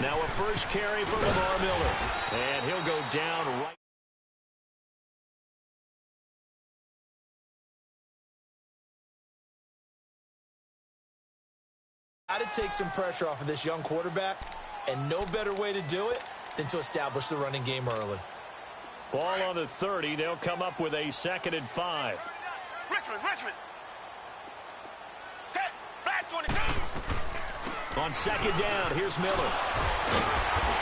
Now a first carry for Lamar Miller. And he'll go down right. Got to take some pressure off of this young quarterback, and no better way to do it than to establish the running game early. Ball on the 30. They'll come up with a 2nd and 5. Richmond. Set. Back 22. On 2nd down, here's Miller.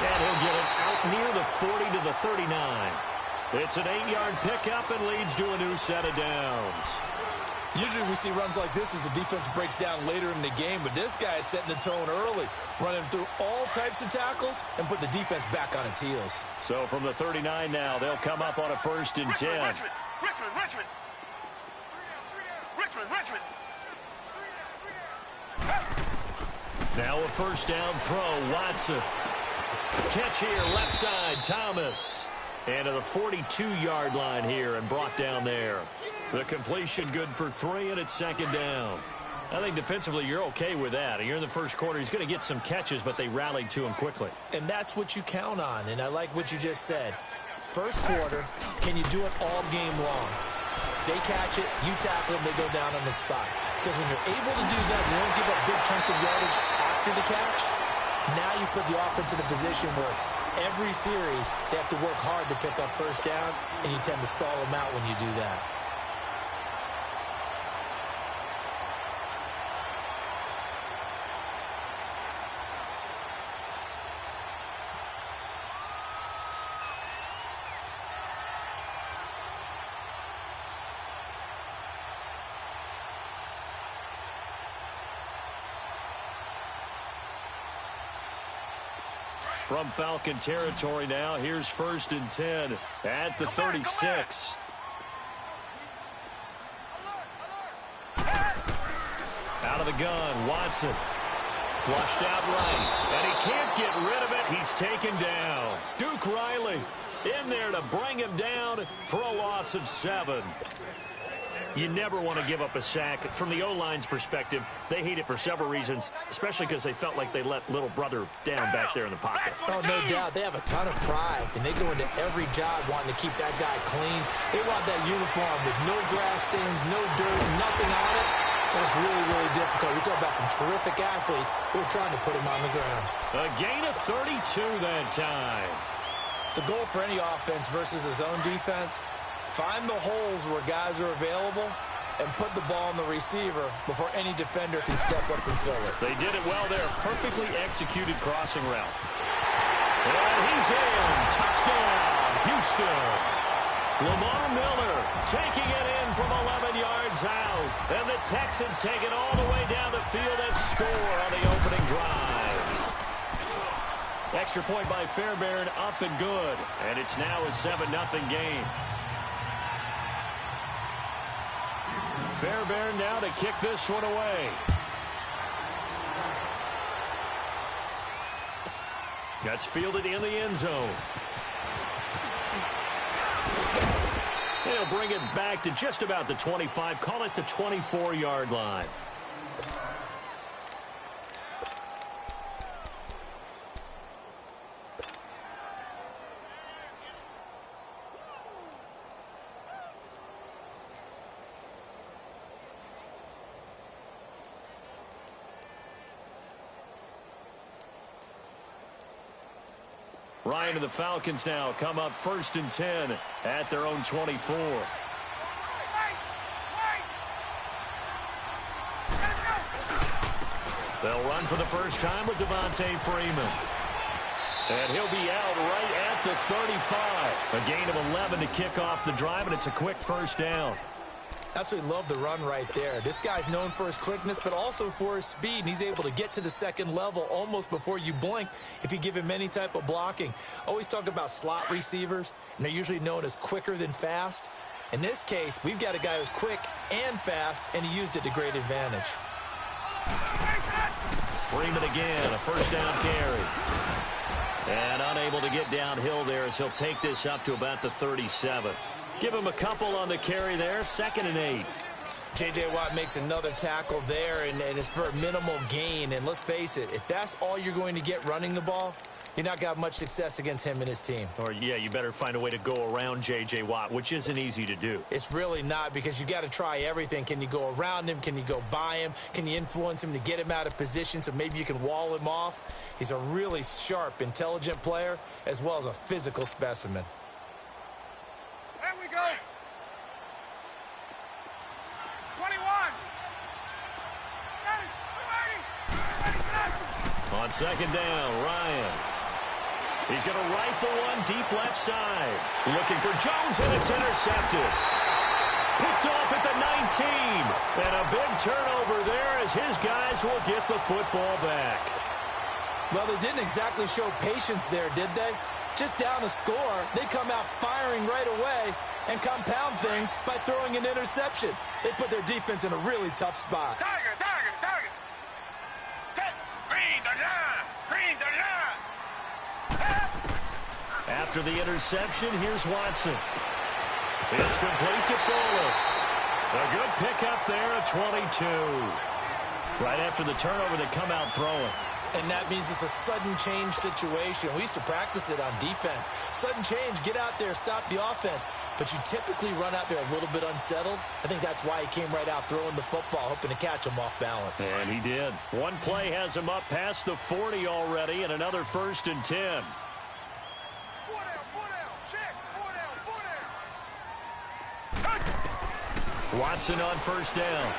And he'll get it out near the 40 to the 39. It's an 8-yard pickup and leads to a new set of downs. Usually we see runs like this as the defense breaks down later in the game, but this guy is setting the tone early, running through all types of tackles and put the defense back on its heels. So from the 39 now, they'll come up on a 1st and 10. Richmond. Now a 1st down throw, Watson. Catch here, left side, Thomas. And to the 42-yard line here and brought down there. The completion good for 3, and it's 2nd down. I think defensively you're okay with that. You're in the first quarter. He's going to get some catches, but they rallied to him quickly. And that's what you count on, and I like what you just said. First quarter, can you do it all game long? They catch it, you tackle them, they go down on the spot. Because when you're able to do that, you don't give up big chunks of yardage after the catch. Now you put the offense in a position where every series they have to work hard to pick up first downs, and you tend to stall them out when you do that. From Falcon territory now, here's 1st and 10 at the 36. Out of the gun, Watson. Flushed out right, and he can't get rid of it. He's taken down. Duke Riley in there to bring him down for a loss of 7. You never want to give up a sack. From the O-line's perspective, they hate it for several reasons, especially because they felt like they let little brother down back there in the pocket. Oh, no doubt. They have a ton of pride, and they go into every job wanting to keep that guy clean. They want that uniform with no grass stains, no dirt, nothing on it. That's really, really difficult. We're talking about some terrific athletes who are trying to put him on the ground. A gain of 32 that time. The goal for any offense versus a zone defense, find the holes where guys are available and put the ball on the receiver before any defender can step up and fill it. They did it well there. Perfectly executed crossing route. And he's in. Touchdown, Houston. Lamar Miller taking it in from 11 yards out. And the Texans take it all the way down the field and score on the opening drive. Extra point by Fairbairn, up and good. And it's now a 7-0 game. Fairbairn now to kick this one away. Gets fielded in the end zone. They'll bring it back to just about the 25. Call it the 24-yard line. Ryan and the Falcons now come up 1st and 10 at their own 24. They'll run for the first time with Devontae Freeman. And he'll be out right at the 35. A gain of 11 to kick off the drive, and it's a quick 1st down. Absolutely love the run right there. This guy's known for his quickness, but also for his speed, and he's able to get to the second level almost before you blink if you give him any type of blocking. Always talk about slot receivers, and they're usually known as quicker than fast. In this case, we've got a guy who's quick and fast, and he used it to great advantage. Freeman again, a 1st down carry. And unable to get downhill there as he'll take this up to about the 37. Give him a couple on the carry there, 2nd and 8. J.J. Watt makes another tackle there, and it's for a minimal gain. And let's face it, if that's all you're going to get running the ball, you're not going to have much success against him and his team. Or, yeah, you better find a way to go around J.J. Watt, which isn't easy to do. It's really not, because you got to try everything. Can you go around him? Can you go by him? Can you influence him to get him out of position so maybe you can wall him off? He's a really sharp, intelligent player, as well as a physical specimen. There we go. 21. On second down, Ryan. He's going to rifle one deep left side. Looking for Jones, and it's intercepted. Picked off at the 19. And a big turnover there as his guys will get the football back. Well, they didn't exactly show patience there, did they? Just down a score, they come out firing right away and compound things by throwing an interception. They put their defense in a really tough spot. Target, target, target. Green the line. Green the line. After the interception, here's Watson. It's complete to Fuller. A good pickup there at 22. Right after the turnover, they come out throwing. And that means it's a sudden change situation. We used to practice it on defense. Sudden change, get out there, stop the offense. But you typically run out there a little bit unsettled. I think that's why he came right out throwing the football, hoping to catch him off balance. And he did. One play has him up past the 40 already, and another 1st and 10. 4 down, 4 down. Check, 4 down, 4 down. Watson on 1st down.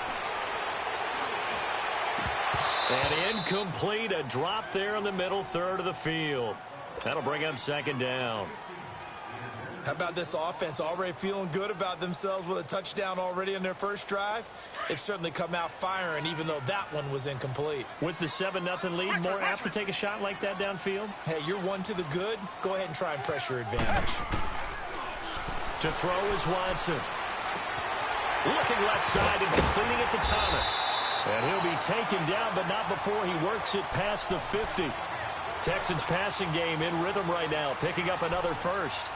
And incomplete, a drop there in the middle third of the field. That'll bring up 2nd down. How about this offense already feeling good about themselves with a touchdown already in their first drive? They've certainly come out firing, even though that one was incomplete. With the 7-0 lead, more apt to take a shot like that downfield? Hey, you're one to the good. Go ahead and try and pressure advantage. To throw is Watson. Looking left side and completing it to Thomas. And he'll be taken down, but not before he works it past the 50. Texans passing game in rhythm right now, picking up another 1st.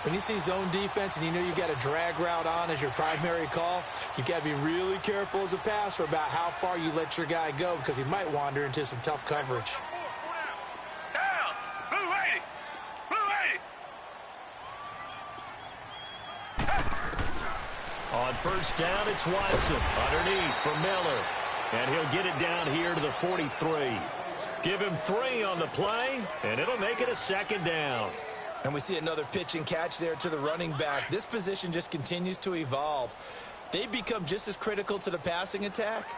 When you see zone defense and you know you've got a drag route on as your primary call, you've got to be really careful as a passer about how far you let your guy go, because he might wander into some tough coverage. Down. Blue 80. Blue 80. On 1st down, it's Watson. Underneath for Miller. And he'll get it down here to the 43. Give him 3 on the play, and it'll make it a 2nd down. And we see another pitch and catch there to the running back. This position just continues to evolve. They become just as critical to the passing attack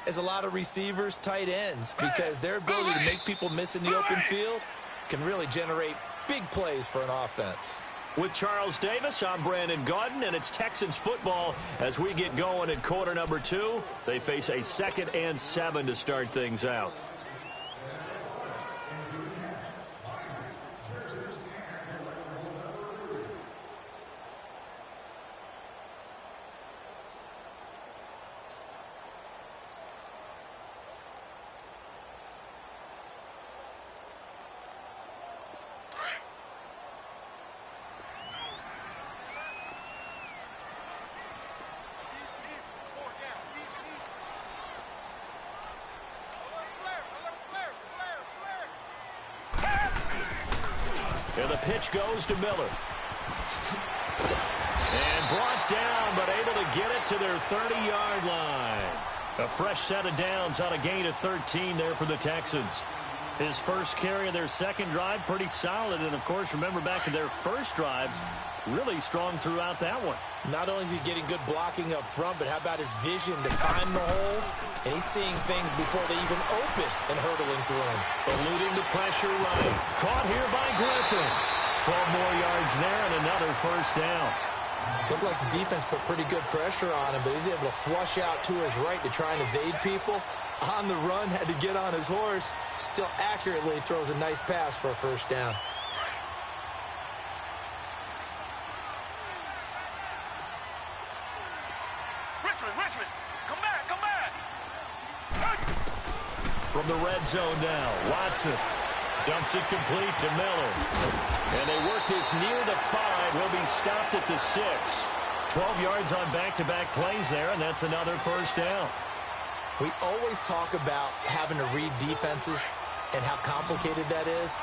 as a lot of receivers, tight ends, because their ability to make people miss in the open field can really generate big plays for an offense. With Charles Davis, I'm Brandon Gaudin, and it's Texans football as we get going in quarter number 2. They face a 2nd and 7 to start things out. And the pitch goes to Miller. And brought down, but able to get it to their 30-yard line. A fresh set of downs on a gain of 13 there for the Texans. His first carry of their 2nd drive, pretty solid. And, of course, remember back to their first drive, really strong throughout that one. Not only is he getting good blocking up front, but how about his vision to find the holes? And he's seeing things before they even open and hurdling through them. Eluding the pressure right. Caught here by Griffin. 12 more yards there and another 1st down. Looked like the defense put pretty good pressure on him, but he's able to flush out to his right to try and evade people. On the run, had to get on his horse. Still accurately throws a nice pass for a 1st down. Richmond. Come back, come back. From the red zone now, Watson dumps it complete to Miller. And they work this near the 5. He'll be stopped at the 6. 12 yards on back-to-back plays there, and that's another 1st down. We always talk about having to read defenses and how complicated that is.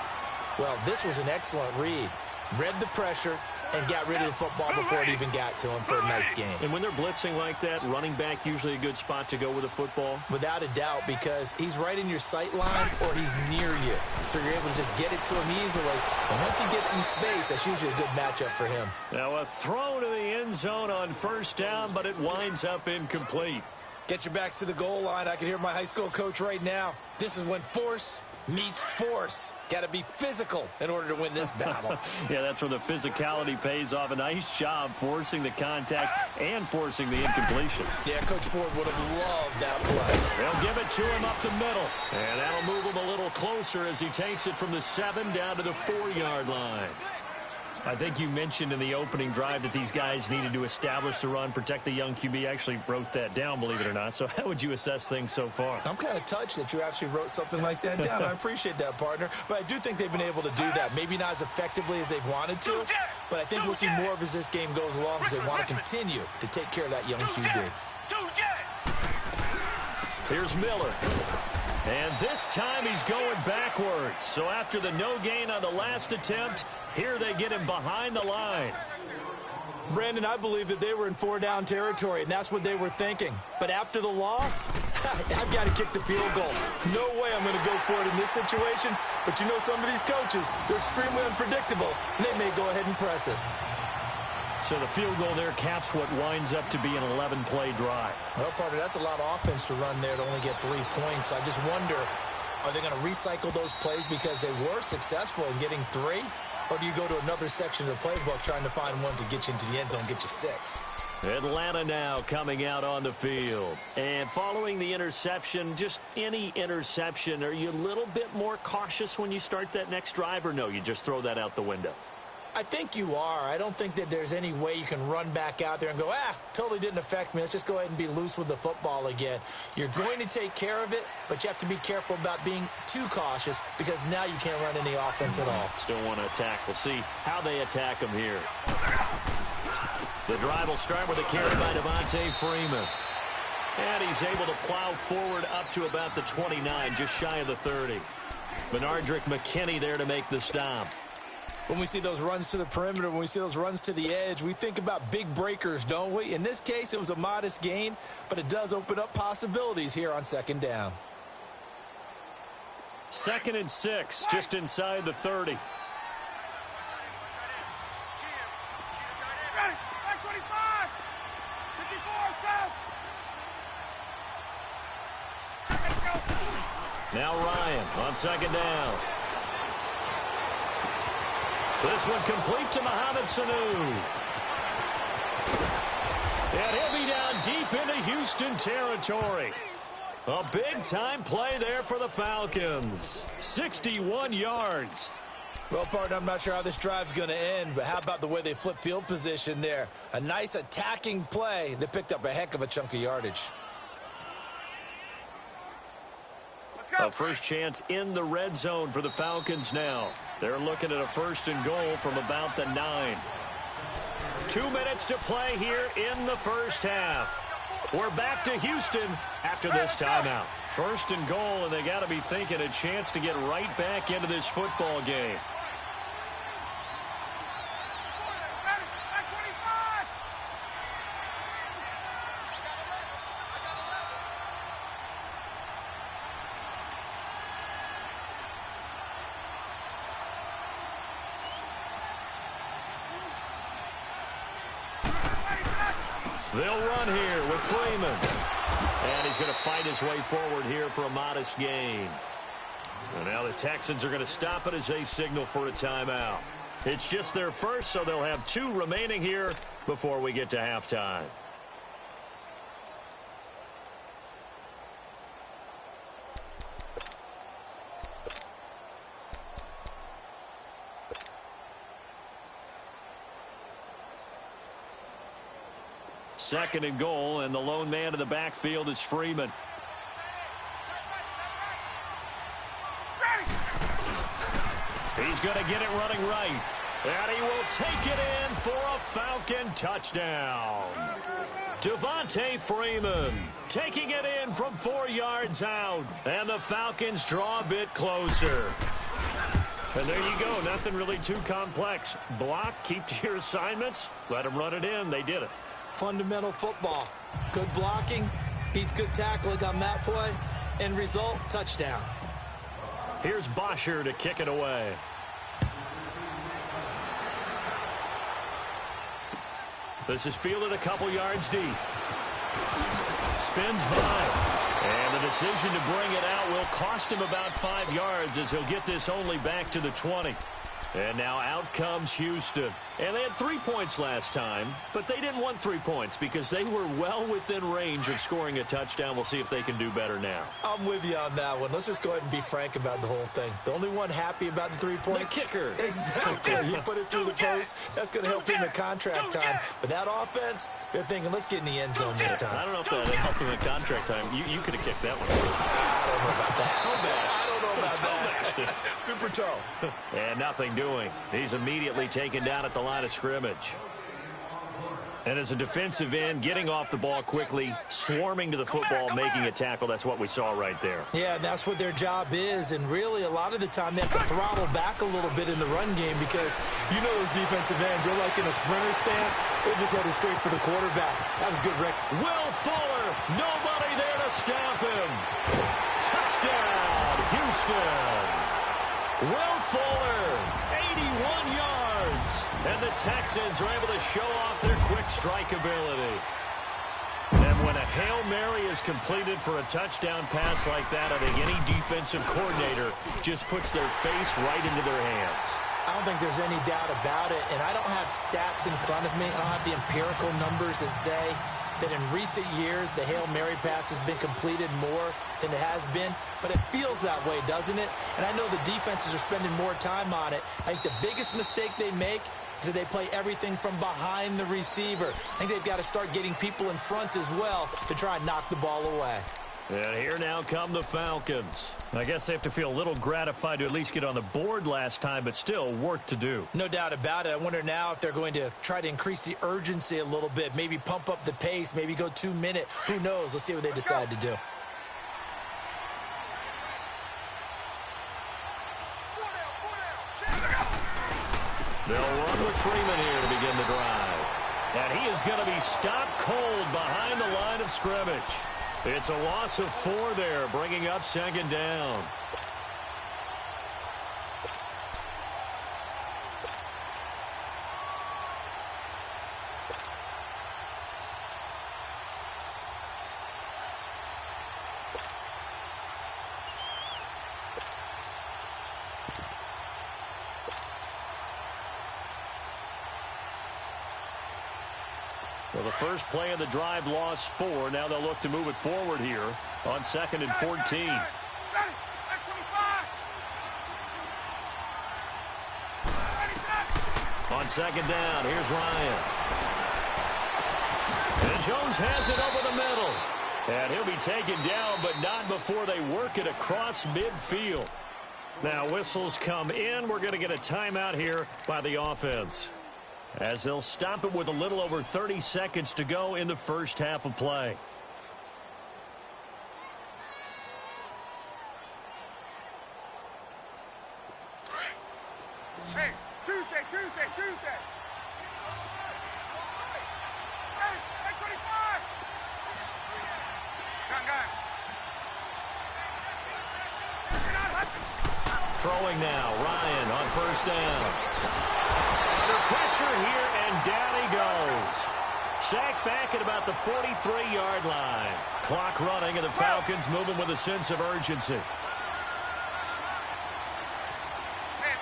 Well, this was an excellent read. Read the pressure and got rid of the football before it even got to him for a nice game. And when they're blitzing like that, running back usually a good spot to go with a football? Without a doubt, because he's right in your sight line or he's near you. So you're able to just get it to him easily. And once he gets in space, that's usually a good matchup for him. Now a throw to the end zone on first down, but it winds up incomplete. Get your backs to the goal line. I can hear my high school coach right now. This is when force meets force. Got to be physical in order to win this battle. Yeah, that's where the physicality pays off. A nice job forcing the contact and forcing the incompletion. Yeah, Coach Ford would have loved that play. They'll give it to him up the middle. And that'll move him a little closer as he takes it from the 7 down to the 4-yard line. I think you mentioned in the opening drive that these guys needed to establish the run, protect the young QB. I actually wrote that down, believe it or not. So how would you assess things so far? I'm kind of touched that you actually wrote something like that down. I appreciate that, partner. But I do think they've been able to do that. Maybe not as effectively as they've wanted to, but I think we'll see more of as this game goes along because they want to continue to take care of that young QB. Here's Miller. And this time he's going backwards. So after the no gain on the last attempt, here they get him behind the line. Brandon, I believe that they were in 4-down territory, and that's what they were thinking. But after the loss, I've got to kick the field goal. No way I'm going to go for it in this situation. But you know some of these coaches, they're extremely unpredictable, and they may go ahead and press it. So the field goal there caps what winds up to be an 11-play drive. Well, partner, that's a lot of offense to run there to only get 3 points. So I just wonder, are they going to recycle those plays because they were successful in getting 3? Or do you go to another section of the playbook trying to find ones that get you into the end zone, get you 6? Atlanta now coming out on the field. And following the interception, just any interception, are you a little bit more cautious when you start that next drive, or no, you just throw that out the window? I think you are. I don't think that there's any way you can run back out there and go, totally didn't affect me. Let's just go ahead and be loose with the football again. You're going to take care of it, but you have to be careful about being too cautious because now you can't run any offense at all. Still want to attack. We'll see how they attack him here. The drive will start with a carry by Devontae Freeman. And he's able to plow forward up to about the 29, just shy of the 30. Benardrick McKinney there to make the stop. When we see those runs to the perimeter, when we see those runs to the edge, we think about big breakers, don't we? In this case, it was a modest gain, but it does open up possibilities here on 2nd down. 2nd and 6, just inside the 30. Now Ryan on 2nd down. This one complete to Mohamed Sanu. And he'll be down deep into Houston territory. A big-time play there for the Falcons. 61 yards. Well, partner, I'm not sure how this drive's going to end, but how about the way they flip field position there? A nice attacking play that picked up a heck of a chunk of yardage. A first chance in the red zone for the Falcons now. They're looking at a 1st and goal from about the 9. 2 minutes to play here in the first half. We're back to Houston after this timeout. 1st and goal, and they got to be thinking a chance to get right back into this football game. They'll run here with Freeman. And he's going to fight his way forward here for a modest gain. And now the Texans are going to stop it as they signal for a timeout. It's just their first, so they'll have 2 remaining here before we get to halftime. Second and goal, and the lone man in the backfield is Freeman. He's going to get it running right. And he will take it in for a Falcon touchdown. Devontae Freeman taking it in from 4 yards out. And the Falcons draw a bit closer. And there you go. Nothing really too complex. Block, keep to your assignments, let them run it in. They did it. Fundamental football. Good blocking beats good tackling on that play. End result, touchdown. Here's Bosher to kick it away. This is fielded a couple yards deep. Spins by. And the decision to bring it out will cost him about 5 yards as he'll get this only back to the 20. And now out comes Houston. And they had 3 points last time, but they didn't want 3 points because they were well within range of scoring a touchdown. We'll see if they can do better now. I'm with you on that one. Let's just go ahead and be frank about the whole thing. The only one happy about the 3 point. The kicker. Exactly. He put it through the post. That's going to help him in contract time. But that offense, they're thinking, let's get in the end zone this time. I don't know if that helped him in contract time. You could have kicked that one. I don't know about that. Toe bash. I don't know about Toe that. bashed. Super toe. And nothing doing. He's immediately taken down at the line of scrimmage. And as a defensive end, getting off the ball quickly, swarming to the football, making a tackle, that's what we saw right there. Yeah, that's what their job is. And really, a lot of the time, they have to throttle back a little bit in the run game because you know those defensive ends, they're like in a sprinter stance. They're just headed straight for the quarterback. That was good, Rick. Will Fuller, nobody there to stop him. Touchdown, Houston. Will Fuller, 81 yards. And the Texans are able to show off their quick strike ability. And when a Hail Mary is completed for a touchdown pass like that, I think any defensive coordinator just puts their face right into their hands. I don't think there's any doubt about it. And I don't have stats in front of me. I don't have the empirical numbers that say that in recent years the Hail Mary pass has been completed more than it has been, but it feels that way, doesn't it? And I know the defenses are spending more time on it. I think the biggest mistake they make is that they play everything from behind the receiver. I think they've got to start getting people in front as well to try and knock the ball away. And here now come the Falcons. I guess they have to feel a little gratified to at least get on the board last time, but still work to do. No doubt about it. I wonder now if they're going to try to increase the urgency a little bit, maybe pump up the pace, maybe go 2 minute. Who knows? Let's see what they decide to do. They'll run with Freeman here to begin the drive. And he is going to be stopped cold behind the line of scrimmage. It's a loss of 4 there, bringing up second down. Well, the first play of the drive lost 4. Now they'll look to move it forward here on 2nd and 14. On second down, here's Ryan. And Jones has it over the middle. And he'll be taken down, but not before they work it across midfield. Now whistles come in. We're going to get a timeout here by the offense, as they'll stop it with a little over 30 seconds to go in the first half of play. Hey, Tuesday. Hey, 25. Gun. Throwing now, Ryan on first down. Under pressure here, and down he goes. Sacked back at about the 43-yard line. Clock running, and the Falcons moving with a sense of urgency. Hey,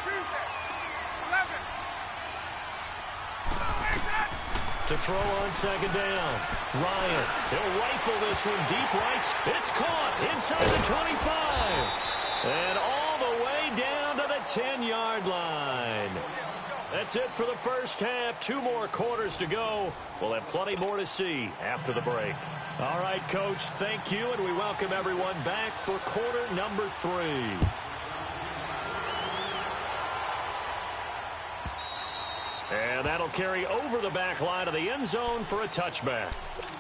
Tuesday. 11. To throw on second down. Ryan, he'll rifle this one deep right. It's caught inside the 25. And all the way down to the 10-yard line. That's it for the first half. 2 more quarters to go. We'll have plenty more to see after the break. All right, Coach, thank you, and we welcome everyone back for quarter number 3. And that'll carry over the back line of the end zone for a touchback.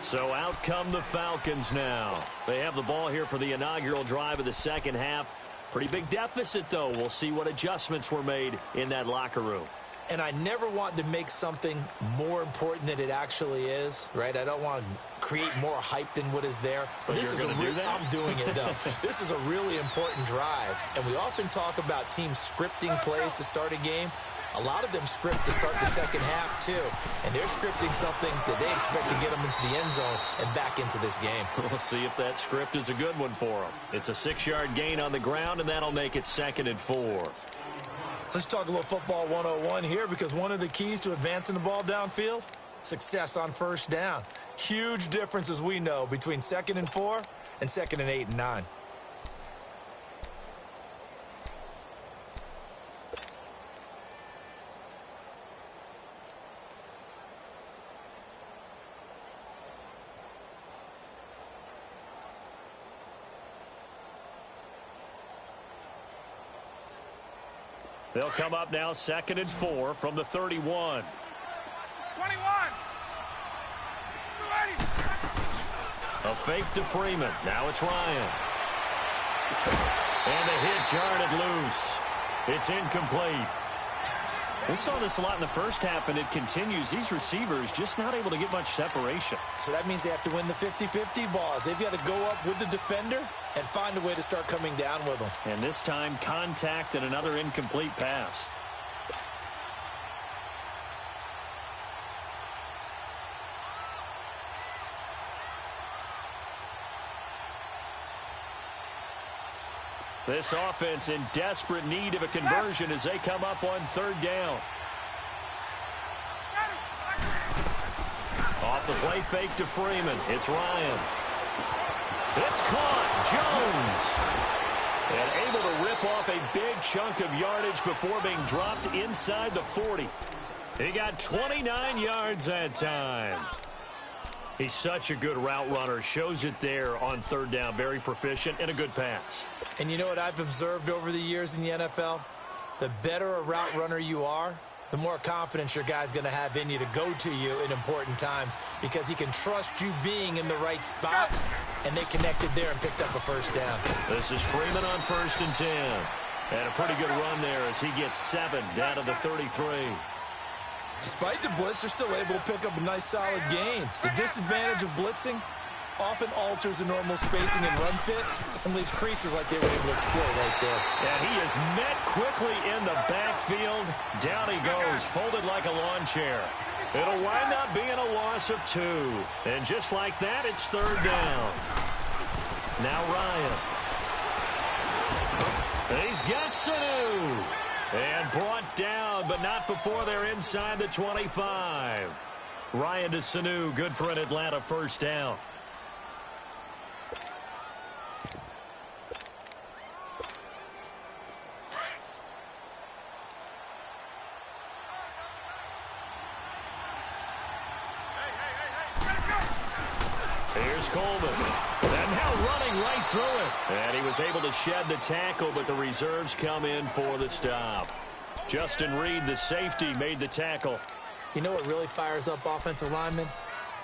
So out come the Falcons now. They have the ball here for the inaugural drive of the second half. Pretty big deficit, though. We'll see what adjustments were made in that locker room. And I never want to make something more important than it actually is, right? I don't want to create more hype than what is there. But this is I'm doing it, though. This is a really important drive. And we often talk about teams scripting plays to start a game. A lot of them script to start the second half, too. And they're scripting something that they expect to get them into the end zone and back into this game. We'll see if that script is a good one for them. It's a 6-yard gain on the ground, and that'll make it 2nd and 4. Let's talk a little football 101 here, because one of the keys to advancing the ball downfield, success on first down. Huge difference, as we know, between 2nd and 4 and 2nd and 8 and 9. They'll come up now 2nd and 4 from the 31. 21. A fake to Freeman. Now it's Ryan. And the hit jarred loose. It's incomplete. We saw this a lot in the first half, and it continues. These receivers just not able to get much separation. So that means they have to win the 50-50 balls. They've got to go up with the defender and find a way to start coming down with them. And this time, contact and another incomplete pass. This offense in desperate need of a conversion as they come up on 3rd down. Off the play fake to Freeman. It's Ryan. It's caught. Jones. And able to rip off a big chunk of yardage before being dropped inside the 40. He got 29 yards that time. He's such a good route runner. Shows it there on 3rd down. Very proficient and a good pass. And you know what I've observed over the years in the NFL? The better a route runner you are, the more confidence your guy's going to have in you to go to you in important times, because he can trust you being in the right spot, and they connected there and picked up a first down. This is Freeman on 1st and 10. And a pretty good run there as he gets 7 down to the 33. Despite the blitz, they're still able to pick up a nice, solid gain. The disadvantage of blitzing often alters the normal spacing and run fits and leaves creases like they were able to exploit right there. And he is met quickly in the backfield. Down he goes, folded like a lawn chair. It'll wind up being a loss of 2. And just like that, it's 3rd down. Now Ryan. He's got Sanu. And brought down, but not before they're inside the 25. Ryan to Sanu, good for an Atlanta first down. Here's Coleman. And now running right through it. And he was able to shed the tackle, but the reserves come in for the stop. Justin Reed, the safety, made the tackle. You know what really fires up offensive linemen?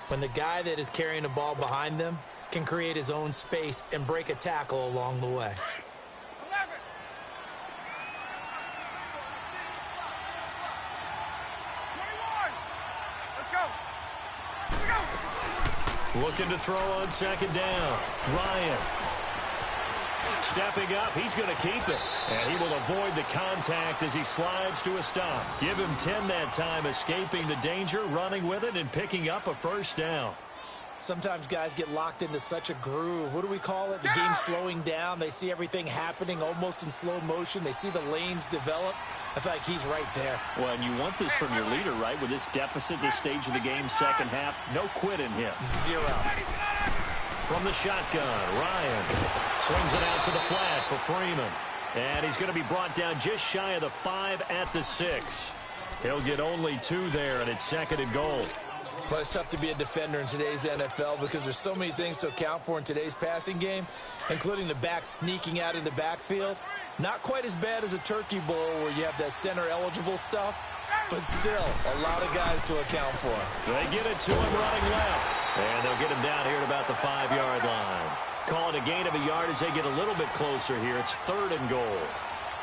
When the guy that is carrying the ball behind them can create his own space and break a tackle along the way. 11. Let's go. Looking to throw on 2nd down. Ryan. Stepping up, he's going to keep it. And he will avoid the contact as he slides to a stop. Give him 10 that time, escaping the danger, running with it, and picking up a first down. Sometimes guys get locked into such a groove. What do we call it? The game slowing down. They see everything happening almost in slow motion. They see the lanes develop. I feel like he's right there. Well, and you want this from your leader, right? With this deficit, this stage of the game, second half, no quit in him. 0. From the shotgun, Ryan swings it out to the flat for Freeman. And he's going to be brought down just shy of the 5 at the 6. He'll get only 2 there, and it's 2nd and goal. But it's tough to be a defender in today's NFL because there's so many things to account for in today's passing game, including the back sneaking out of the backfield. Not quite as bad as a turkey bowl where you have that center-eligible stuff, but still, a lot of guys to account for. They get it to him running left. And they'll get him down here at about the 5-yard line. Call it a gain of a yard as they get a little bit closer here. It's 3rd and goal.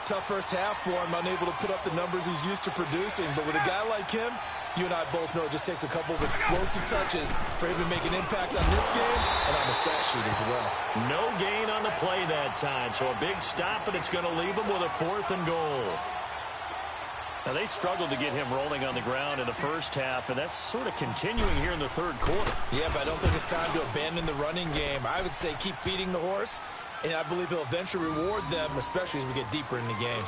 Tough first half for him, unable to put up the numbers he's used to producing. But with a guy like him, you and I both know it just takes a couple of explosive touches for him to make an impact on this game and on the stat sheet as well. No gain on the play that time, so a big stop, and it's going to leave him with a 4th and goal. Now, they struggled to get him rolling on the ground in the first half, and that's sort of continuing here in the 3rd quarter. Yeah, but I don't think it's time to abandon the running game. I would say keep feeding the horse, and I believe he'll eventually reward them, especially as we get deeper in the game.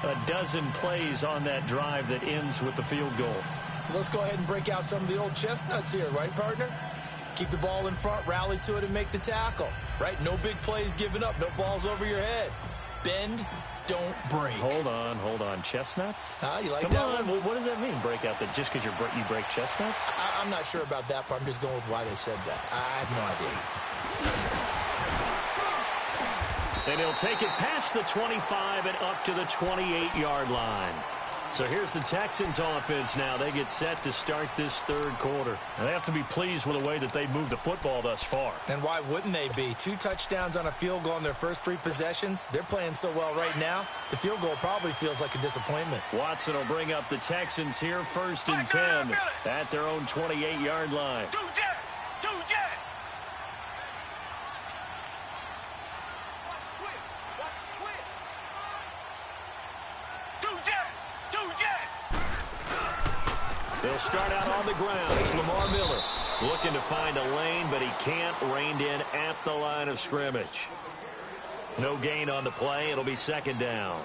A dozen plays on that drive that ends with the field goal. Let's go ahead and break out some of the old chestnuts here, right, partner? Keep the ball in front, rally to it, and make the tackle, right? No big plays given up, no balls over your head. Bend, don't break. Hold on. Chestnuts? You like Come that on. one? What does that mean, break out? That just because you break chestnuts? I'm not sure about that, but I'm just going with why they said that. I have no idea. And he'll take it past the 25 and up to the 28-yard line. So here's the Texans offense now. They get set to start this 3rd quarter. And they have to be pleased with the way that they moved the football thus far. And why wouldn't they be? 2 touchdowns on a field goal in their first 3 possessions. They're playing so well right now, the field goal probably feels like a disappointment. Watson will bring up the Texans here, 1st and 10 at their own 28-yard line. Two jet. They'll start out on the ground. It's Lamar Miller looking to find a lane, but he can't. Reined in at the line of scrimmage. No gain on the play. It'll be 2nd down.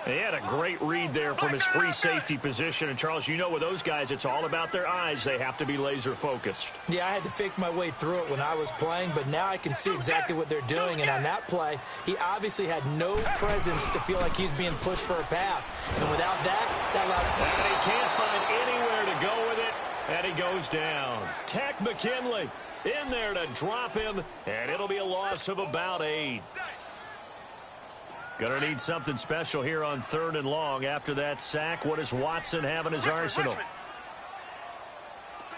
He had a great read there from his free safety position. And, Charles, you know with those guys, it's all about their eyes. They have to be laser focused. Yeah, I had to fake my way through it when I was playing, but now I can see exactly what they're doing. And on that play, he obviously had no presence to feel like he's being pushed for a pass. And without that allowed... And he can't find anywhere to go with it, and he goes down. Tech McKinley in there to drop him, and it'll be a loss of about 8. Going to need something special here on 3rd and long. After that sack, what does Watson have in his arsenal?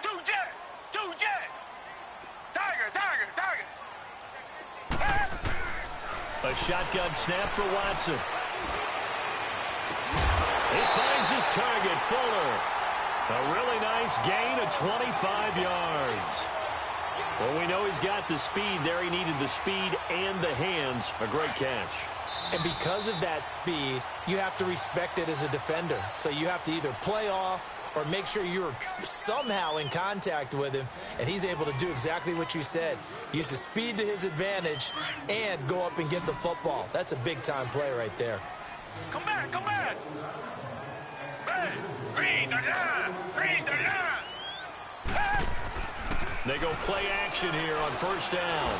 Two jet. Tiger. A shotgun snap for Watson. He finds his target, Fuller. A really nice gain of 25 yards. Well, we know he's got the speed there. He needed the speed and the hands. A great catch. And because of that speed, you have to respect it as a defender. So you have to either play off or make sure you're somehow in contact with him. And he's able to do exactly what you said. Use the speed to his advantage and go up and get the football. That's a big-time play right there. Come back. Hey, green the line. Hey. They go play action here on 1st down.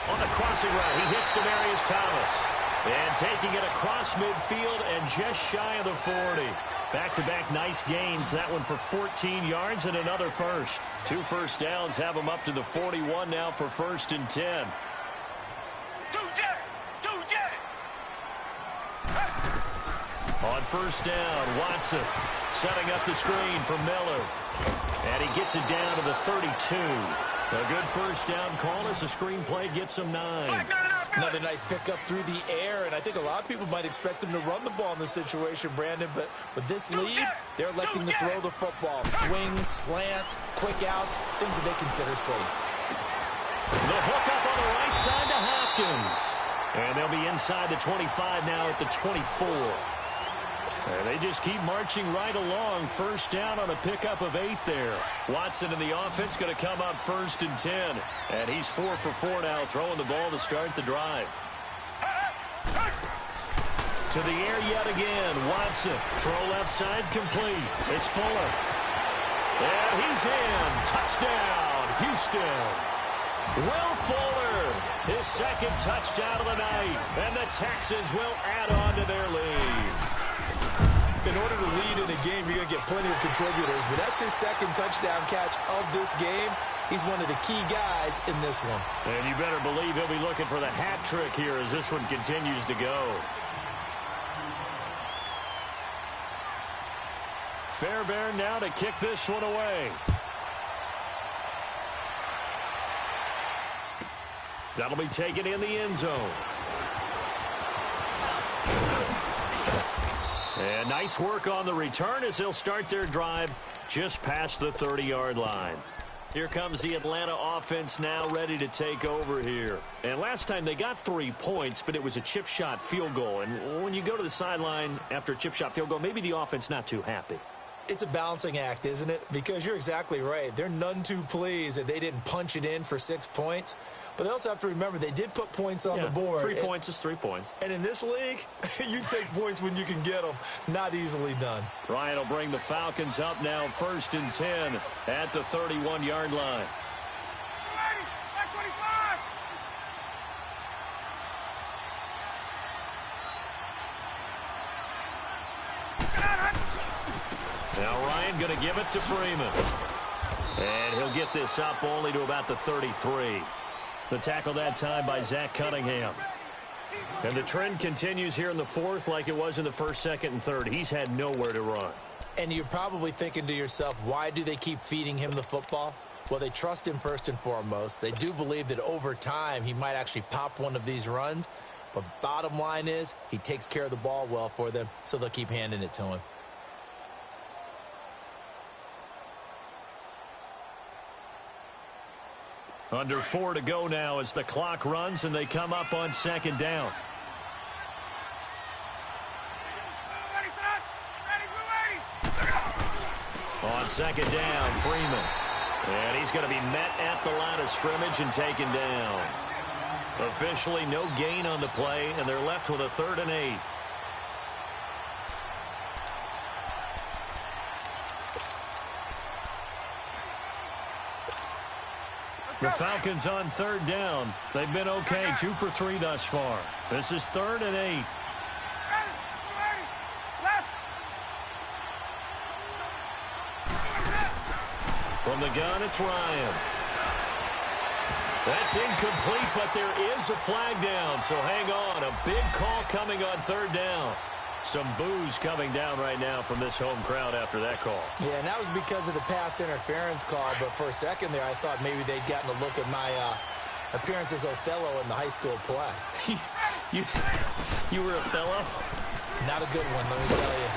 On the crossing route, he hits Demaryius Thomas. And taking it across midfield and just shy of the 40. Back-to-back nice gains. That one for 14 yards and another first. 2 first downs have him up to the 41 now for 1st and 10. Two jet. On 1st down, Watson setting up the screen for Miller. And he gets it down to the 32. A good 1st down call as the screenplay gets him 9. Another nice pickup through the air, and I think a lot of people might expect them to run the ball in this situation, Brandon, but with this lead, they're electing to throw the football. Swings, slants, quick outs, things that they consider safe. The hook up on the right side to Hopkins. And they'll be inside the 25 now at the 24. And they just keep marching right along. 1st down on a pickup of 8 there. Watson in the offense going to come up 1st and 10. And he's 4 for 4 now, throwing the ball to start the drive. To the air yet again. Watson. Throw left side complete. It's Fuller. And he's in. Touchdown, Houston. Will Fuller, his 2nd touchdown of the night. And the Texans will add on to their lead. In order to lead in a game, you're going to get plenty of contributors, but that's his 2nd touchdown catch of this game. He's one of the key guys in this one. And you better believe he'll be looking for the hat trick here as this one continues to go. Fairbairn now to kick this one away. That'll be taken in the end zone. And nice work on the return as they'll start their drive just past the 30-yard line. Here comes the Atlanta offense now ready to take over here. And last time they got 3 points, but it was a chip shot field goal. And when you go to the sideline after a chip shot field goal, maybe the offense not too happy. It's a balancing act, isn't it? Because you're exactly right. They're none too pleased that they didn't punch it in for 6 points. But they also have to remember they did put points on the board. 3 points is 3 points. And in this league, you take points when you can get them. Not easily done. Ryan will bring the Falcons up now 1st and 10 at the 31-yard line. Now Ryan going to give it to Freeman. And he'll get this up only to about the 33. The tackle that time by Zach Cunningham. And the trend continues here in the 4th like it was in the 1st, 2nd, and 3rd. He's had nowhere to run. And you're probably thinking to yourself, why do they keep feeding him the football? Well, they trust him first and foremost. They do believe that over time he might actually pop one of these runs. But bottom line is he takes care of the ball well for them, so they'll keep handing it to him. Under 4 to go now as the clock runs and they come up on 2nd down. On 2nd down, Freeman. And he's going to be met at the line of scrimmage and taken down. Officially no gain on the play, and they're left with a 3rd and 8. The Falcons on 3rd down. They've been okay, 2 for 3 thus far. This is 3rd and 8. From the gun, it's Ryan. That's incomplete, but there is a flag down, so hang on. A big call coming on 3rd down. Some boos coming down right now from this home crowd after that call. Yeah, and that was because of the pass interference call. But for a second there, I thought maybe they'd gotten a look at my appearance as Othello in the high school play. you were Othello? Not a good one, let me tell you.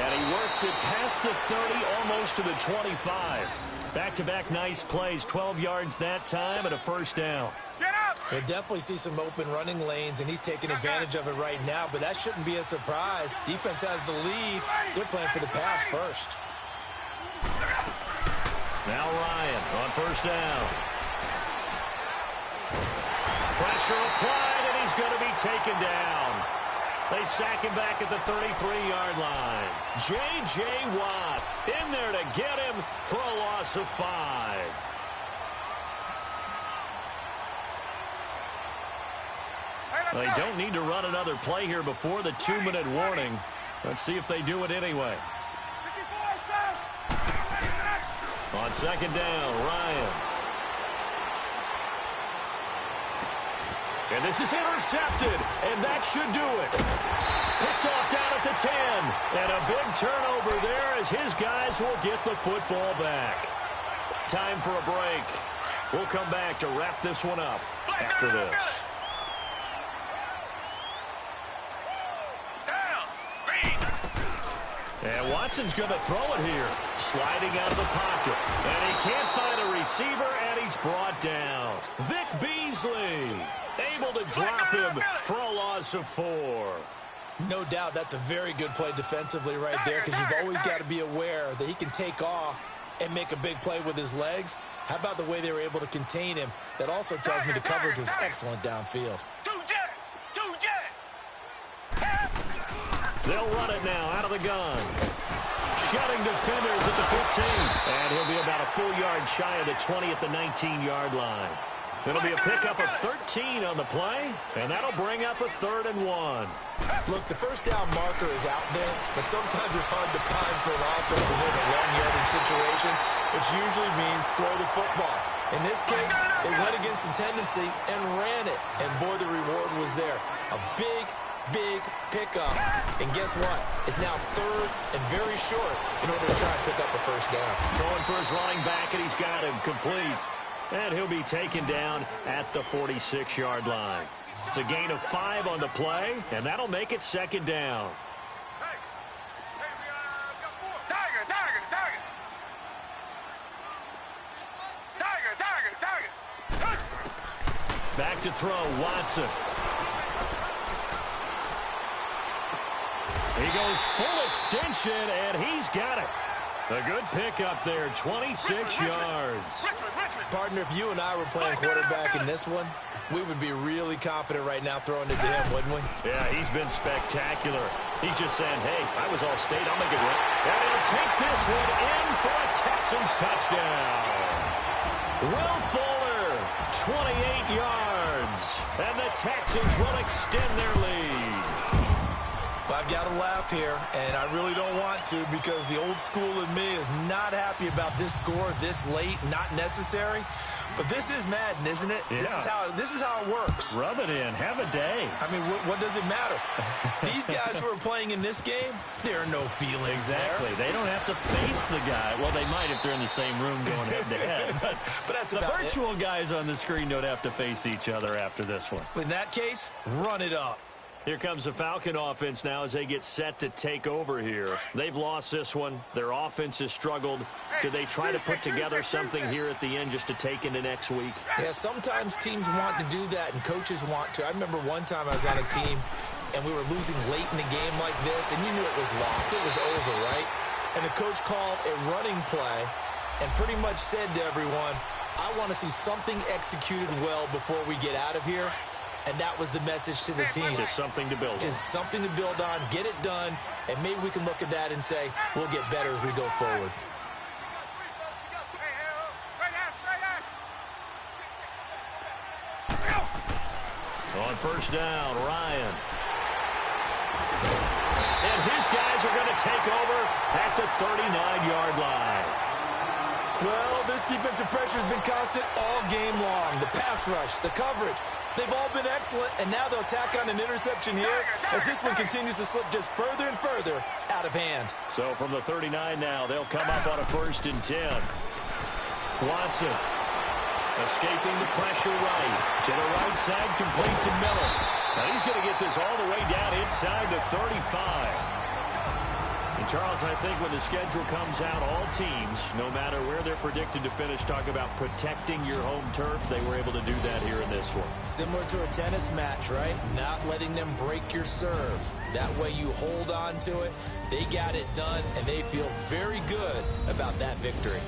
And he works it past the 30, almost to the 25. Back-to-back nice plays, 12 yards that time and a 1st down. We'll definitely see some open running lanes, and he's taking advantage of it right now, but that shouldn't be a surprise. Defense has the lead. They're playing for the pass first. Now Ryan on 1st down. Pressure applied, and he's going to be taken down. They sack him back at the 33-yard line. J.J. Watt in there to get him for a loss of 5. They don't need to run another play here before the 2-minute warning. Let's see if they do it anyway. On 2nd down, Ryan. And this is intercepted, and that should do it. Picked off down at the 10, and a big turnover there as his guys will get the football back. Time for a break. We'll come back to wrap this one up after this. And Watson's going to throw it here. Sliding out of the pocket. And he can't find a receiver, and he's brought down. Vic Beasley able to drop him for a loss of 4. No doubt that's a very good play defensively right there, because you've always got to be aware that he can take off and make a big play with his legs. How about the way they were able to contain him? That also tells me the coverage was excellent downfield. They'll run it now out of the gun. Shutting defenders at the 15. And he'll be about a full yard shy of the 20 at the 19-yard line. It'll be a pickup of 13 on the play, and that'll bring up a 3rd and 1. Look, the 1st down marker is out there, but sometimes it's hard to find for an offense when they're in a long yardage situation, which usually means throw the football. In this case, they went against the tendency and ran it, and boy, the reward was there. A big big pickup. And guess what? It's now third and very short in order to try and pick up a first down. Throwing for his running back, and he's got him complete. And he'll be taken down at the 46-yard line. It's a gain of 5 on the play, and that'll make it second down. Back to throw, Watson. He goes full extension, and he's got it. A good pickup there, 26 yards. Partner, if you and I were playing quarterback in this one, we would be really confident right now throwing it to him, wouldn't we? Yeah, he's been spectacular. He's just saying, hey, I was all state, I'll make it work. And he'll take this one in for a Texans touchdown. Will Fuller, 28 yards. And the Texans will extend their lead. Well, I've got to laugh here, and I really don't want to because the old school in me is not happy about this score this late, not necessary. But this is Madden, isn't it? Yeah. This is how it works. Rub it in. Have a day. I mean, what does it matter? These guys who are playing in this game, there are no feelings exactly. there. They don't have to face the guy. Well, they might if they're in the same room going head-to-head. But that's the about virtual guys on the screen don't have to face each other after this one. In that case, run it up. Here comes the Falcon offense now as they get set to take over here. They've lost this one. Their offense has struggled. Do they try to put together something here at the end just to take into next week? Yeah, sometimes teams want to do that and coaches want to. I remember one time I was on a team and we were losing late in the game like this, and you knew it was lost. It was over, right? And the coach called a running play and pretty much said to everyone, I want to see something executed well before we get out of here. And that was the message to the team. Just something to build on. Just something to build on, get it done, and maybe we can look at that and say, we'll get better as we go forward. On first down, Ryan. And his guys are going to take over at the 39-yard line. Well, this defensive pressure has been constant all game long. The pass rush, the coverage, they've all been excellent, and now they'll tack on an interception here as this one continues to slip just further and further out of hand. So from the 39 now, they'll come up on a 1st and 10. Watson escaping the pressure right. To the right side, complete to Miller. Now he's going to get this all the way down inside the 35. And Charles, I think when the schedule comes out, all teams, no matter where they're predicted to finish, talk about protecting your home turf. They were able to do that here in this one. Similar to a tennis match, right? Not letting them break your serve. That way you hold on to it. They got it done, and they feel very good about that victory.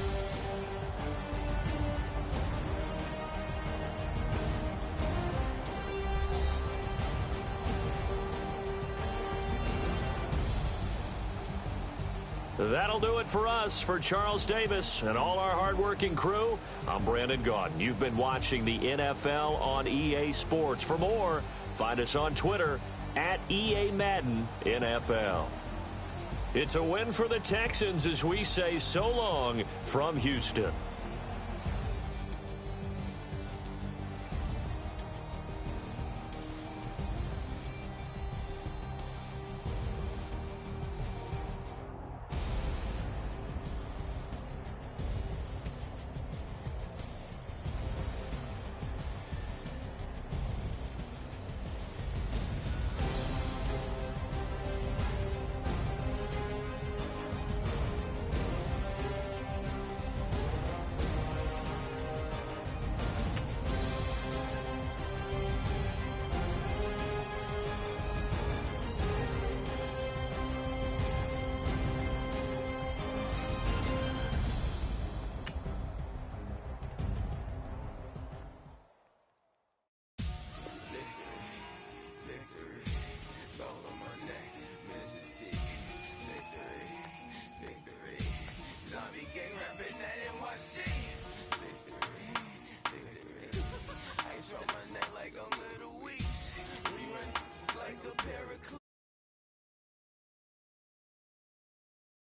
That'll do it for us. For Charles Davis and all our hardworking crew, I'm Brandon Gaudin. You've been watching the NFL on EA Sports. For more, find us on Twitter at EA Madden NFL. It's a win for the Texans as we say so long from Houston. Like a little weak, we run like a pair of